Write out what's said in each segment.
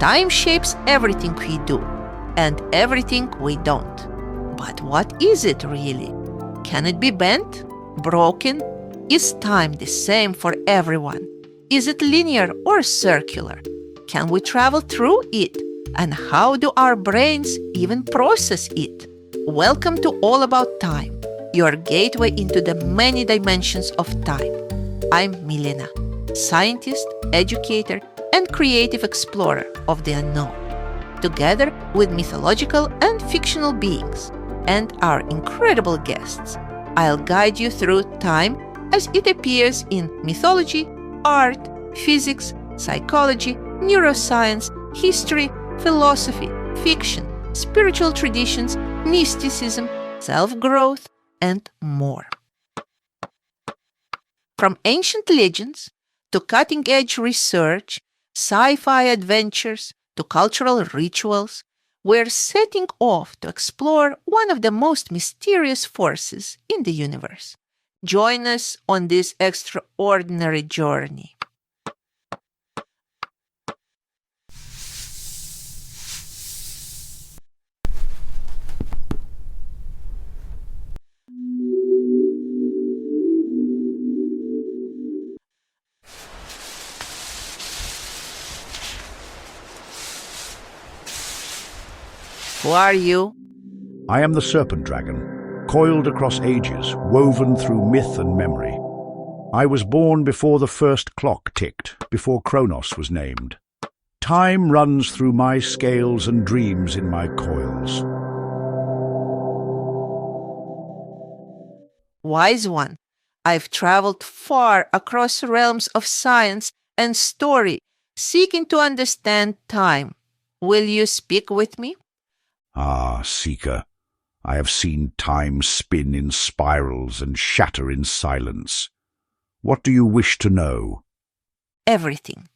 Time shapes everything we do and everything we don't. But what is it really? Can it be bent? Broken? Is time the same for everyone? Is it linear or circular? Can we travel through it? And how do our brains even process it? Welcome to All About Time, your gateway into the many dimensions of time. I'm Milena, scientist, educator, and creative explorer of the unknown. Together with mythological and fictional beings and our incredible guests, I'll guide you through time as it appears in mythology, art, physics, psychology, neuroscience, history, philosophy, fiction, spiritual traditions, mysticism, self-growth, and more. From ancient legends to cutting-edge research, sci-fi adventures to cultural rituals, we're setting off to explore one of the most mysterious forces in the universe. Join us on this extraordinary journey. Who are you? I am the Serpent-Dragon, coiled across ages, woven through myth and memory. I was born before the first clock ticked, before Chronos was named. Time runs through my scales and dreams in my coils. Wise one, I've traveled far across realms of science and story, seeking to understand time. Will you speak with me? Ah, Seeker, I have seen time spin in spirals and shatter in silence. What do you wish to know? Everything.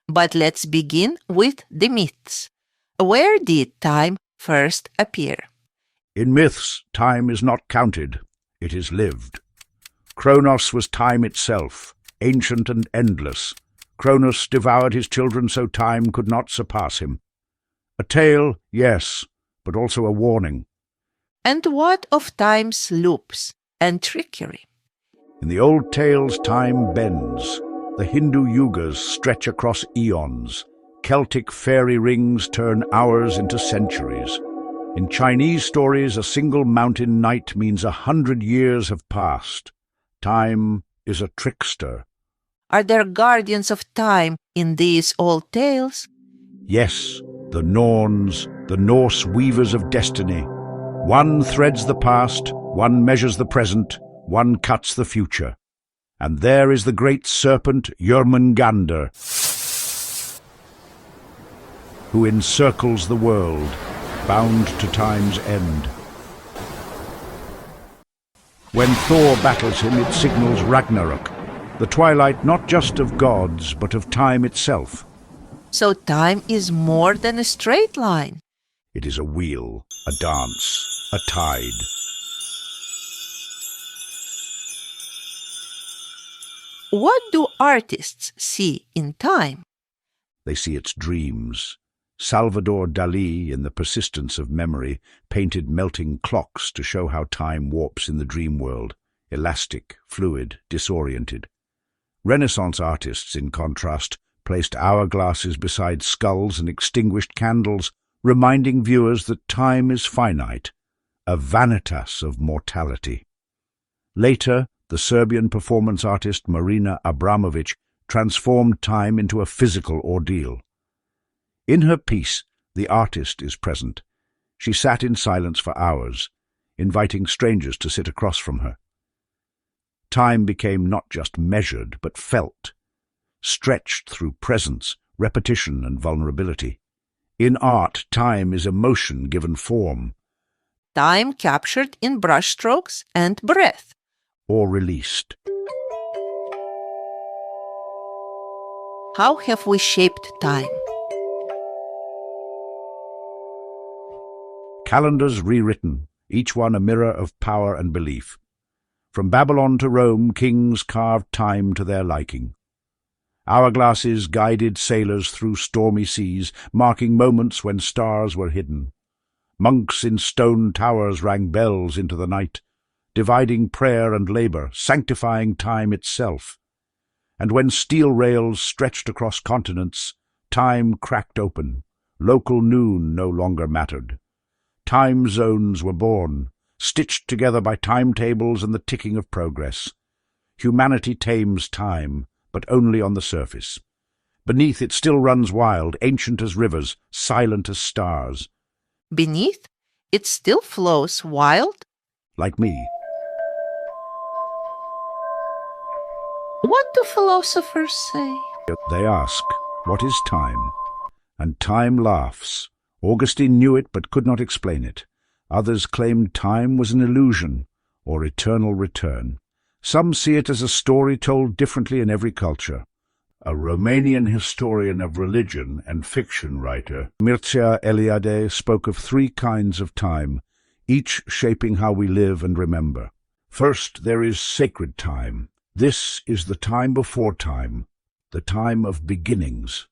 But let's begin with the myths. Where did time first appear? In myths, time is not counted, it is lived. Chronos was time itself, ancient and endless. Chronos devoured his children so time could not surpass him. A tale, yes, but also a warning. And what of time's loops and trickery? In the old tales, time bends. The Hindu Yugas stretch across eons. Celtic fairy rings turn hours into centuries. In Chinese stories, a single mountain night means 100 years have passed. Time is a trickster. Are there guardians of time in these old tales? Yes, the Norns, the Norse weavers of destiny. One threads the past, one measures the present, one cuts the future. And there is the great serpent Jormungandr, who encircles the world, bound to time's end. When Thor battles him, it signals Ragnarok, the twilight not just of gods, but of time itself. So time is more than a straight line. It is a wheel, a dance, a tide. What do artists see in time? They see its dreams. Salvador Dalí, in The Persistence of Memory, painted melting clocks to show how time warps in the dream world, elastic, fluid, disoriented. Renaissance artists, in contrast, placed hourglasses beside skulls and extinguished candles, reminding viewers that time is finite, a vanitas of mortality. Later, the Serbian performance artist Marina Abramović transformed time into a physical ordeal. In her piece, the artist is present. She sat in silence for hours, inviting strangers to sit across from her. Time became not just measured, but felt, stretched through presence, repetition, and vulnerability. In art, time is emotion given form. Time captured in brushstrokes and breath. Or released. How have we shaped time? Calendars rewritten, each one a mirror of power and belief. From Babylon to Rome, kings carved time to their liking. Hourglasses guided sailors through stormy seas, marking moments when stars were hidden. Monks in stone towers rang bells into the night, dividing prayer and labor, sanctifying time itself. And when steel rails stretched across continents, time cracked open. Local noon no longer mattered. Time zones were born, stitched together by timetables and the ticking of progress. Humanity tames time, but only on the surface. Beneath it still runs wild, ancient as rivers, silent as stars. Beneath, it still flows wild? Like me. What do philosophers say? They ask, what is time? And time laughs. Augustine knew it but could not explain it. Others claimed time was an illusion, or eternal return. Some see it as a story told differently in every culture. A Romanian historian of religion and fiction writer, Mircea Eliade, spoke of three kinds of time, each shaping how we live and remember. First, there is sacred time. This is the time before time, the time of beginnings.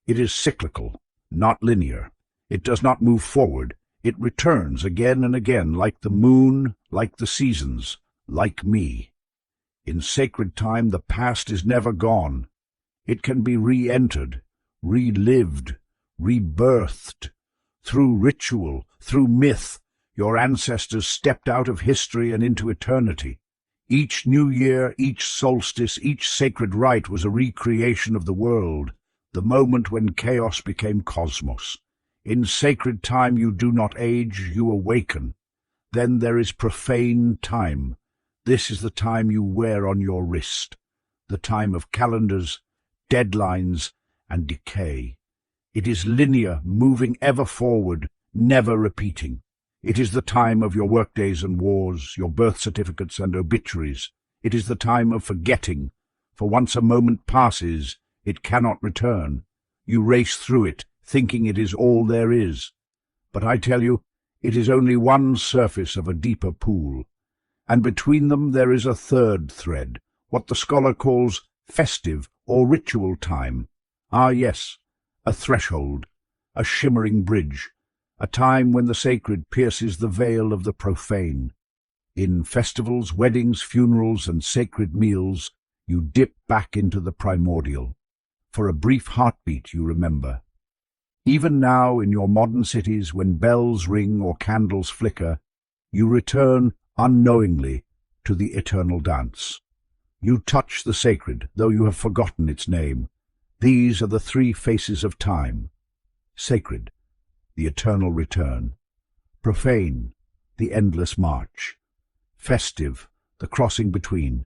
It is cyclical, not linear. It does not move forward. It returns again and again, like the moon, like the seasons, like me. In sacred time, the past is never gone. It can be re-entered, relived, rebirthed. Through ritual, through myth, your ancestors stepped out of history and into eternity. Each new year, each solstice, each sacred rite was a recreation of the world, the moment when chaos became cosmos. In sacred time you do not age, you awaken. Then there is profane time. This is the time you wear on your wrist, the time of calendars, deadlines, and decay. It is linear, moving ever forward, never repeating. It is the time of your workdays and wars, your birth certificates and obituaries. It is the time of forgetting, for once a moment passes, it cannot return. You race through it, thinking it is all there is. But I tell you, it is only one surface of a deeper pool. And between them there is a third thread, what the scholar calls festive or ritual time. Ah, yes, a threshold, a shimmering bridge, a time when the sacred pierces the veil of the profane. In festivals, weddings, funerals, and sacred meals, you dip back into the primordial. For a brief heartbeat, you remember. Even now, in your modern cities, when bells ring or candles flicker, you return unknowingly to the eternal dance. You touch the sacred, though you have forgotten its name. These are the three faces of time. Sacred, the eternal return. Profane, the endless march. Festive, the crossing between.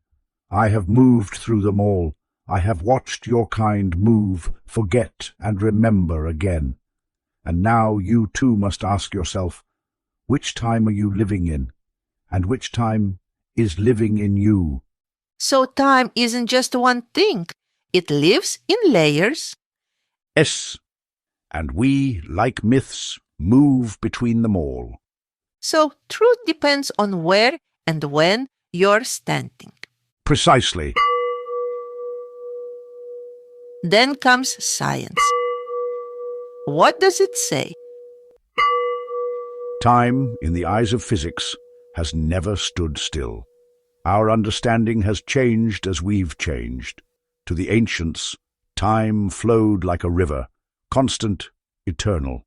I have moved through them all. I have watched your kind move, forget, and remember again. And now you too must ask yourself, which time are you living in? And which time is living in you? So time isn't just one thing. It lives in layers. Yes, and we, like myths, move between them all. So truth depends on where and when you're standing. Precisely. Then comes science. What does it say? Time, in the eyes of physics, has never stood still. Our understanding has changed as we've changed. To the ancients, time flowed like a river, constant, eternal.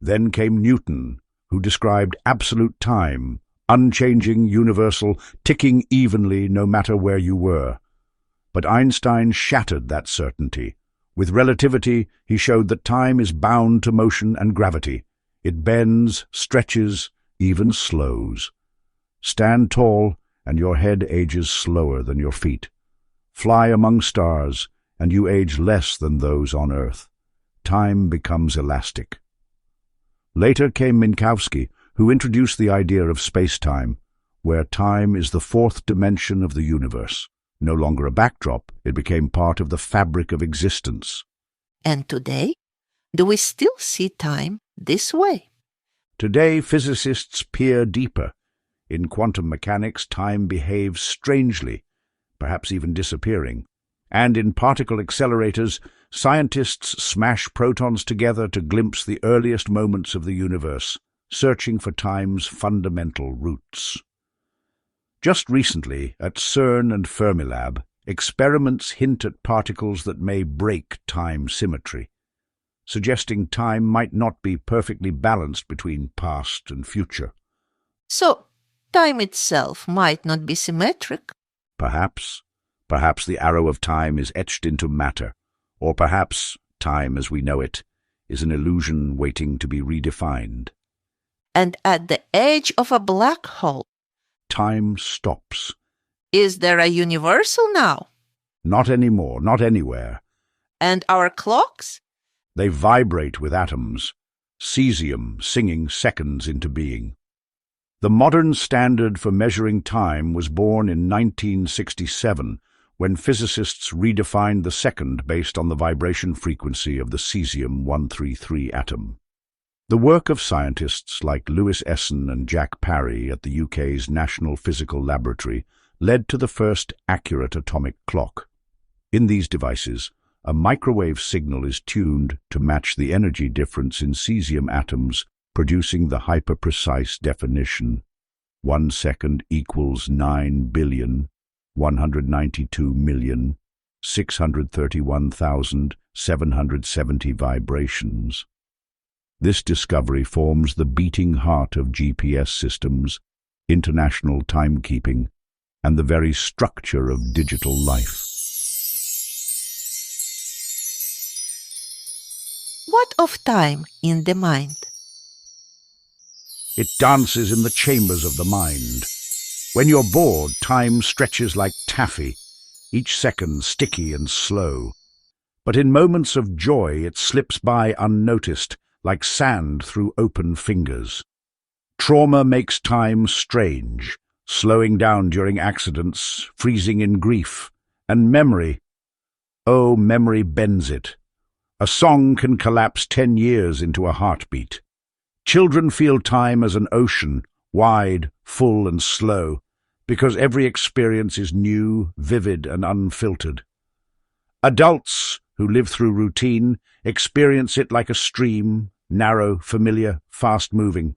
Then came Newton, who described absolute time, unchanging, universal, ticking evenly no matter where you were. But Einstein shattered that certainty. With relativity, he showed that time is bound to motion and gravity. It bends, stretches, even slows. Stand tall, and your head ages slower than your feet. Fly among stars, and you age less than those on Earth. Time becomes elastic. Later came Minkowski, who introduced the idea of space-time, where time is the fourth dimension of the universe. No longer a backdrop, it became part of the fabric of existence. And today, do we still see time this way? Today, physicists peer deeper. In quantum mechanics, time behaves strangely, perhaps even disappearing. And in particle accelerators, scientists smash protons together to glimpse the earliest moments of the universe, searching for time's fundamental roots. Just recently, at CERN and Fermilab, experiments hint at particles that may break time symmetry, suggesting time might not be perfectly balanced between past and future. So, time itself might not be symmetric? Perhaps. Perhaps the arrow of time is etched into matter, or perhaps time as we know it is an illusion waiting to be redefined. And at the edge of a black hole, time stops. Is there a universal now? Not anymore, not anywhere. And our clocks? They vibrate with atoms, cesium singing seconds into being. The modern standard for measuring time was born in 1967, when physicists redefined the second based on the vibration frequency of the cesium-133 atom. The work of scientists like Lewis Essen and Jack Parry at the UK's National Physical Laboratory led to the first accurate atomic clock. In these devices, a microwave signal is tuned to match the energy difference in cesium atoms, producing the hyper-precise definition 1 second equals 9,192,631,770 vibrations. This discovery forms the beating heart of GPS systems, international timekeeping, and the very structure of digital life. What of time in the mind? It dances in the chambers of the mind. When you're bored, time stretches like taffy, each second sticky and slow. But in moments of joy, it slips by unnoticed, like sand through open fingers. Trauma makes time strange, slowing down during accidents, freezing in grief. And memory, oh, memory bends it. A song can collapse 10 years into a heartbeat. Children feel time as an ocean, wide, full and slow, because every experience is new, vivid and unfiltered. Adults, who live through routine, experience it like a stream, narrow, familiar, fast-moving.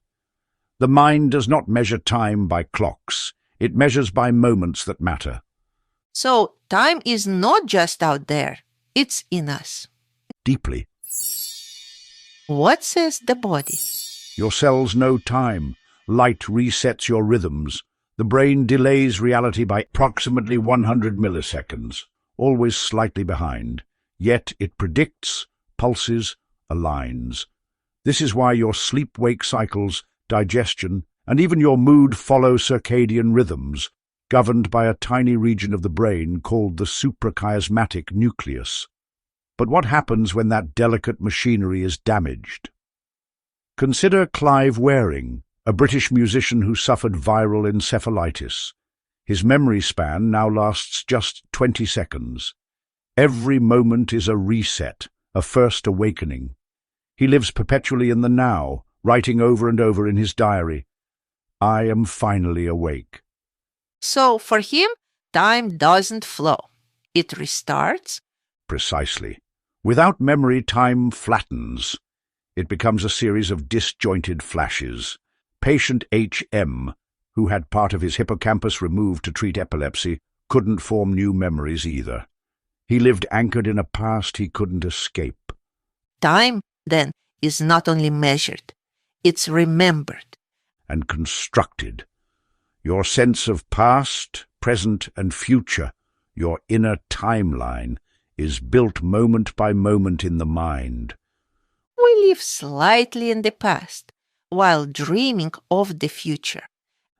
The mind does not measure time by clocks. It measures by moments that matter. So, time is not just out there. It's in us. Deeply. What says the body? Your cells know time. Light resets your rhythms. The brain delays reality by approximately 100 milliseconds, always slightly behind. Yet it predicts, pulses, aligns. This is why your sleep-wake cycles, digestion, and even your mood follow circadian rhythms, governed by a tiny region of the brain called the suprachiasmatic nucleus. But what happens when that delicate machinery is damaged? Consider Clive Wearing, a British musician who suffered viral encephalitis. His memory span now lasts just 20 seconds. Every moment is a reset, a first awakening. He lives perpetually in the now, writing over and over in his diary, "I am finally awake." So, for him, time doesn't flow. It restarts. Precisely. Without memory, time flattens. It becomes a series of disjointed flashes. Patient H.M., who had part of his hippocampus removed to treat epilepsy, couldn't form new memories either. He lived anchored in a past he couldn't escape. Time, then, is not only measured, it's remembered. And constructed. Your sense of past, present, and future, your inner timeline, is built moment by moment in the mind. We live slightly in the past, while dreaming of the future.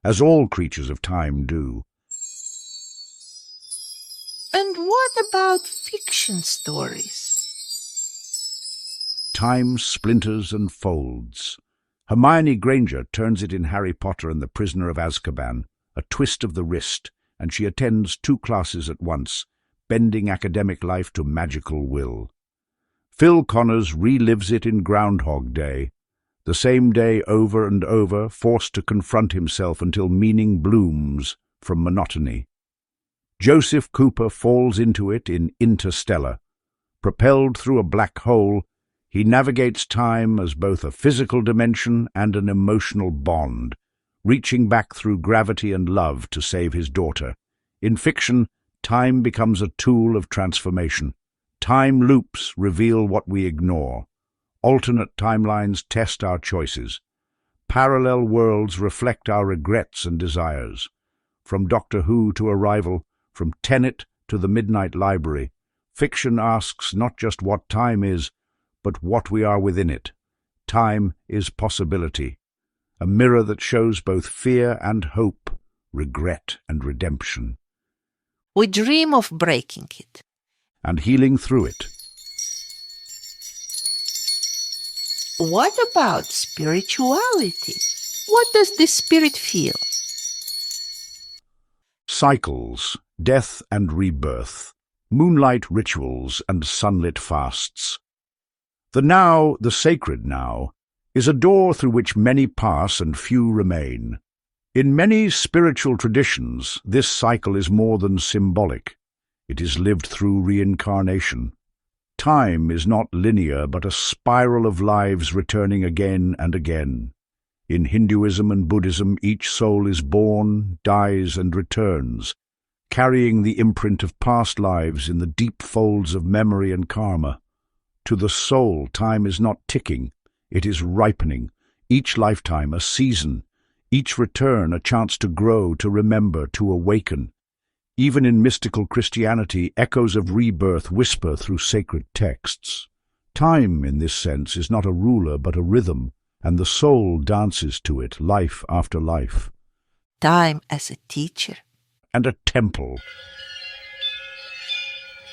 As all creatures of time do. And what about fiction stories? Time splinters and folds. Hermione Granger turns it in Harry Potter and the Prisoner of Azkaban, a twist of the wrist, and she attends 2 classes at once, bending academic life to magical will. Phil Connors relives it in Groundhog Day, the same day over and over, forced to confront himself until meaning blooms from monotony. Joseph Cooper falls into it in Interstellar. Propelled through a black hole, he navigates time as both a physical dimension and an emotional bond, reaching back through gravity and love to save his daughter. In fiction, time becomes a tool of transformation. Time loops reveal what we ignore. Alternate timelines test our choices. Parallel worlds reflect our regrets and desires. From Doctor Who to Arrival, from Tenet to the Midnight Library, fiction asks not just what time is, but what we are within it. Time is possibility, a mirror that shows both fear and hope, regret and redemption. We dream of breaking it. And healing through it. What about spirituality? What does the spirit feel? Cycles, death and rebirth, moonlight rituals and sunlit fasts. The now, the sacred now, is a door through which many pass and few remain. In many spiritual traditions, this cycle is more than symbolic. It is lived through reincarnation. Time is not linear, but a spiral of lives returning again and again. In Hinduism and Buddhism, each soul is born, dies, and returns, carrying the imprint of past lives in the deep folds of memory and karma. To the soul, time is not ticking, it is ripening, each lifetime a season, each return a chance to grow, to remember, to awaken. Even in mystical Christianity, echoes of rebirth whisper through sacred texts. Time, in this sense, is not a ruler but a rhythm, and the soul dances to it, life after life. Time as a teacher. And a temple.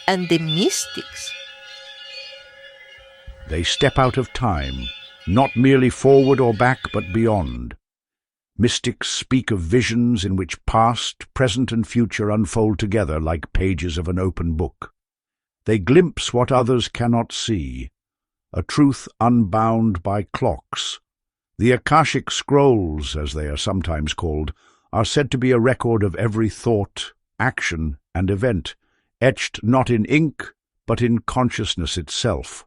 And the mystics. They step out of time, not merely forward or back, but beyond. Mystics speak of visions in which past, present and future unfold together like pages of an open book. They glimpse what others cannot see, a truth unbound by clocks. The Akashic Scrolls, as they are sometimes called, are said to be a record of every thought, action and event, etched not in ink, but in consciousness itself.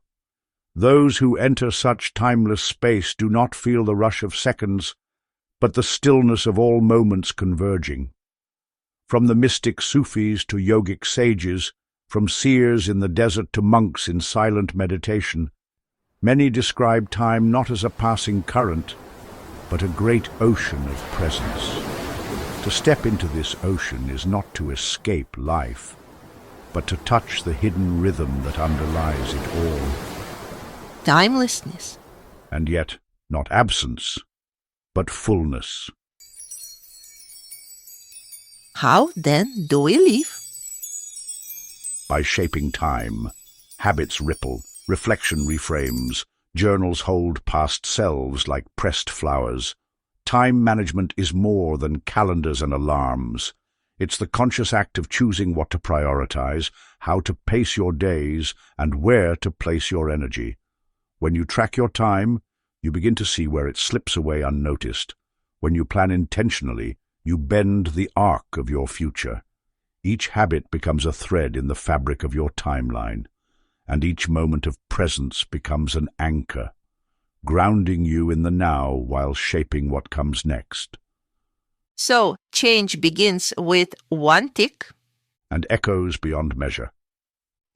Those who enter such timeless space do not feel the rush of seconds, but the stillness of all moments converging. From the mystic Sufis to yogic sages, from seers in the desert to monks in silent meditation, many describe time not as a passing current, but a great ocean of presence. To step into this ocean is not to escape life, but to touch the hidden rhythm that underlies it all. Timelessness. And yet, not absence, but fullness. How, then, do we live? By shaping time. Habits ripple, reflection reframes, journals hold past selves like pressed flowers. Time management is more than calendars and alarms. It's the conscious act of choosing what to prioritize, how to pace your days, and where to place your energy. When you track your time, you begin to see where it slips away unnoticed. When you plan intentionally, you bend the arc of your future. Each habit becomes a thread in the fabric of your timeline, and each moment of presence becomes an anchor, grounding you in the now while shaping what comes next. So, change begins with one tick. And echoes beyond measure.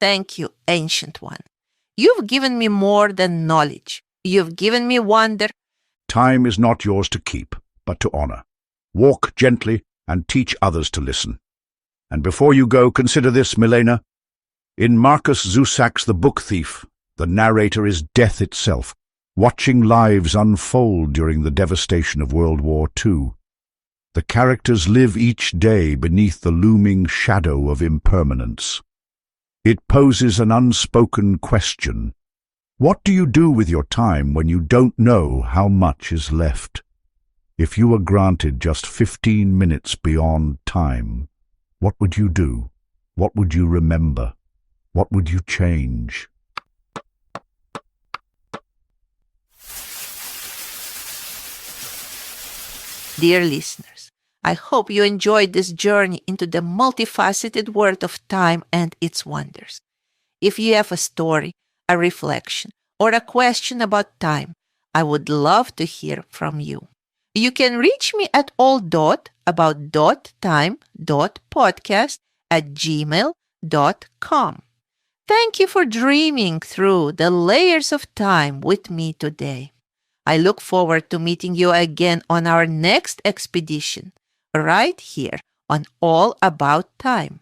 Thank you, Ancient One. You've given me more than knowledge. You've given me wonder. Time is not yours to keep, but to honor. Walk gently and teach others to listen. And before you go, consider this, Milena. In Marcus Zusak's The Book Thief, the narrator is death itself, watching lives unfold during the devastation of World War II. The characters live each day beneath the looming shadow of impermanence. It poses an unspoken question. What do you do with your time when you don't know how much is left? If you were granted just 15 minutes beyond time, what would you do? What would you remember? What would you change? Dear listeners, I hope you enjoyed this journey into the multifaceted world of time and its wonders. If you have a story, a reflection, or a question about time, I would love to hear from you. You can reach me at all.about.time.podcast@gmail.com. Thank you for dreaming through the layers of time with me today. I look forward to meeting you again on our next expedition, right here on All About Time.